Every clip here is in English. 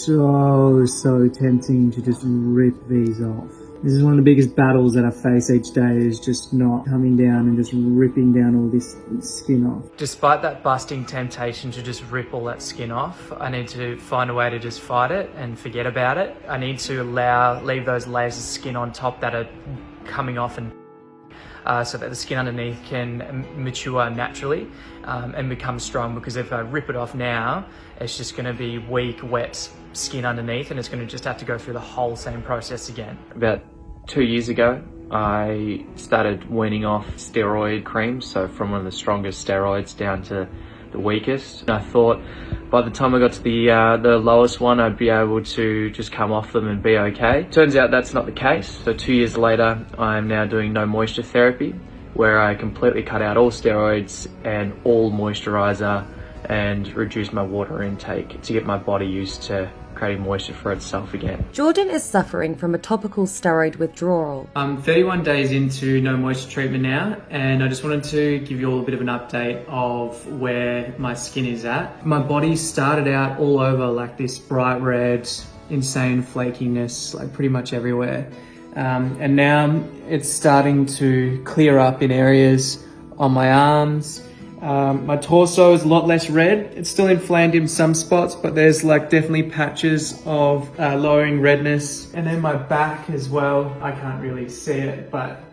so tempting to just rip these off. This is one of the biggest battles that I face each day, is just not coming down and just ripping down all this skin off. Despite that busting temptation to just rip all that skin off, I need to find a way to just fight it and forget about it. I need to leave those layers of skin on top that are coming off and so that the skin underneath can mature naturally and become strong, because if I rip it off now, it's just going to be weak, wet skin underneath, and it's going to just have to go through the whole same process again. About 2 years ago, I started weaning off steroid creams, so from one of the strongest steroids down to the weakest. And I thought by the time I got to the lowest one, I'd be able to just come off them and be okay. Turns out that's not the case. So 2 years later, I'm now doing no moisture therapy, where I completely cut out all steroids and all moisturizer and reduce my water intake to get my body used to creating moisture for itself again. Jordan is suffering from a topical steroid withdrawal. I'm 31 days into no moisture treatment now, and I just wanted to give you all a bit of an update of where my skin is at. My body started out all over like this bright red, insane flakiness, like pretty much everywhere. And now it's starting to clear up in areas on my arms. My torso is a lot less red. It's still inflamed in some spots, but there's like definitely patches of lowering redness. And then my back as well, I can't really see it, but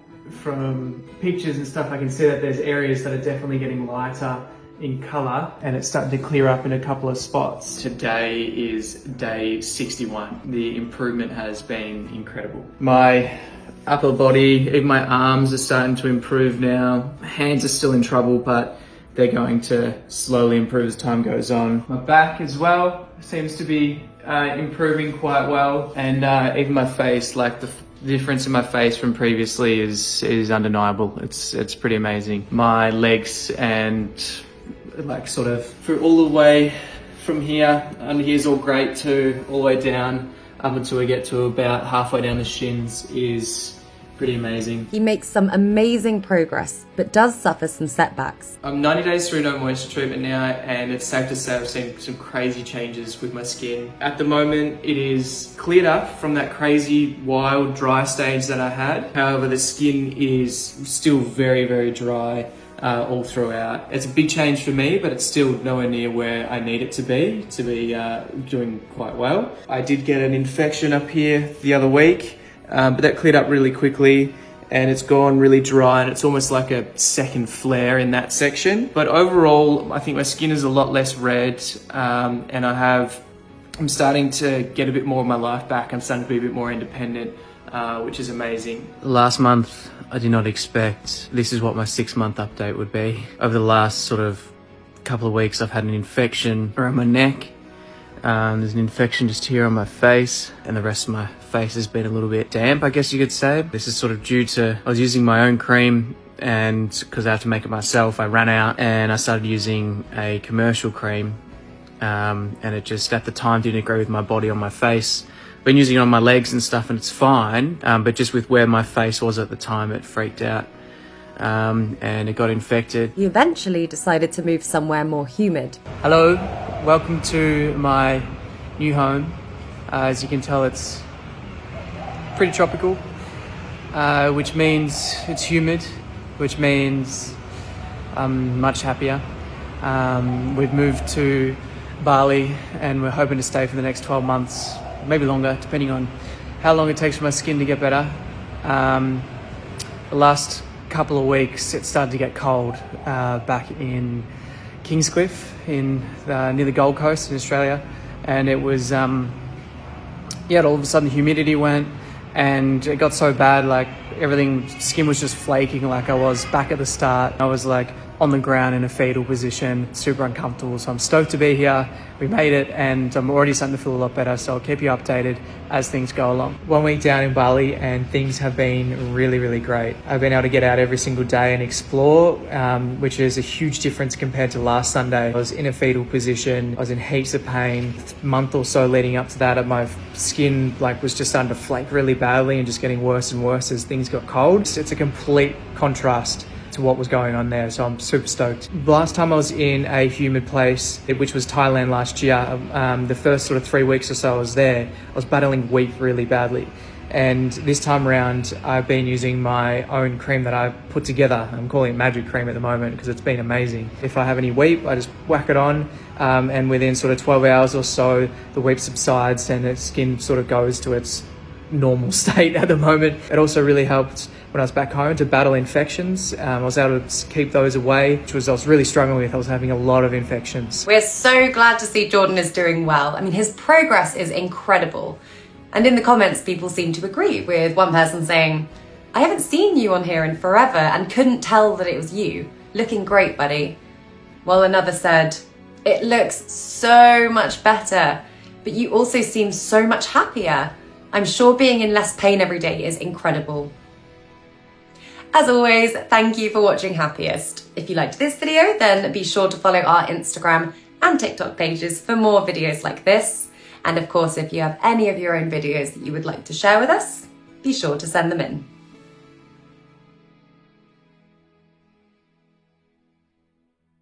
from pictures and stuff, I can see that there's areas that are definitely getting lighter in color, and it's starting to clear up in a couple of spots. Today is day 61. The improvement has been incredible. My upper body, even my arms are starting to improve now. My hands are still in trouble, but they're going to slowly improve as time goes on. My back as well seems to be improving quite well. And even my face, like the difference in my face from previously is undeniable. It's pretty amazing. My legs and like sort of through all the way from here, under here is all great too, all the way down up until we get to about halfway down the shins is pretty amazing. He makes some amazing progress, but does suffer some setbacks. I'm 90 days through no moisture treatment now, and it's safe to say I've seen some crazy changes with my skin. At the moment, it is cleared up from that crazy, wild, dry stage that I had. However, the skin is still very, very dry all throughout. It's a big change for me, but it's still nowhere near where I need it to be doing quite well. I did get an infection up here the other week, but that cleared up really quickly, and it's gone really dry, and it's almost like a second flare in that section. But overall, I think my skin is a lot less red, and I'm starting to get a bit more of my life back. I'm starting to be a bit more independent, which is amazing. Last month, I did not expect this is what my 6-month update would be. Over the last sort of couple of weeks, I've had an infection around my neck. There's an infection just here on my face, and the rest of my face has been a little bit damp, I guess you could say. This is sort of due to, I was using my own cream, and because I have to make it myself, I ran out and I started using a commercial cream, and it just at the time didn't agree with my body on my face. Been using it on my legs and stuff, and it's fine, but just with where my face was at the time, it freaked out. And it got infected. He eventually decided to move somewhere more humid. Hello, welcome to my new home. As you can tell, it's pretty tropical, which means it's humid, which means I'm much happier. We've moved to Bali, and we're hoping to stay for the next 12 months, maybe longer, depending on how long it takes for my skin to get better. The last couple of weeks, it started to get cold back in Kingscliff near the Gold Coast in Australia, and it was all of a sudden humidity went, and it got so bad, like skin was just flaking like I was back at the start. I was like on the ground in a fetal position, super uncomfortable. So I'm stoked to be here. We made it, and I'm already starting to feel a lot better. So I'll keep you updated as things go along. 1 week down in Bali, and things have been really, really great. I've been able to get out every single day and explore, which is a huge difference compared to last Sunday. I was in a fetal position. I was in heaps of pain. A month or so leading up to that, my skin was just starting to flake really badly and just getting worse and worse as things got cold. It's a complete contrast to to what was going on there. So I'm super stoked. The last time I was in a humid place, which was Thailand last year, the first sort of 3 weeks or so I was there, I was battling wheat really badly. And this time around, I've been using my own cream that I put together. I'm calling it Magic Cream at the moment because it's been amazing. If I have any weep, I just whack it on, and within sort of 12 hours or so, the weep subsides and the skin sort of goes to its normal state at the moment. It also really helped when I was back home to battle infections. I was able to keep those away, which I was really struggling with. I was having a lot of infections. We're so glad to see Jordan is doing well. I mean, his progress is incredible. And in the comments, people seem to agree, with one person saying, I haven't seen you on here in forever and couldn't tell that it was you. Looking great, buddy. While another said, it looks so much better, but you also seem so much happier. I'm sure being in less pain every day is incredible. As always, thank you for watching Happiest. If you liked this video, then be sure to follow our Instagram and TikTok pages for more videos like this. And of course, if you have any of your own videos that you would like to share with us, be sure to send them in.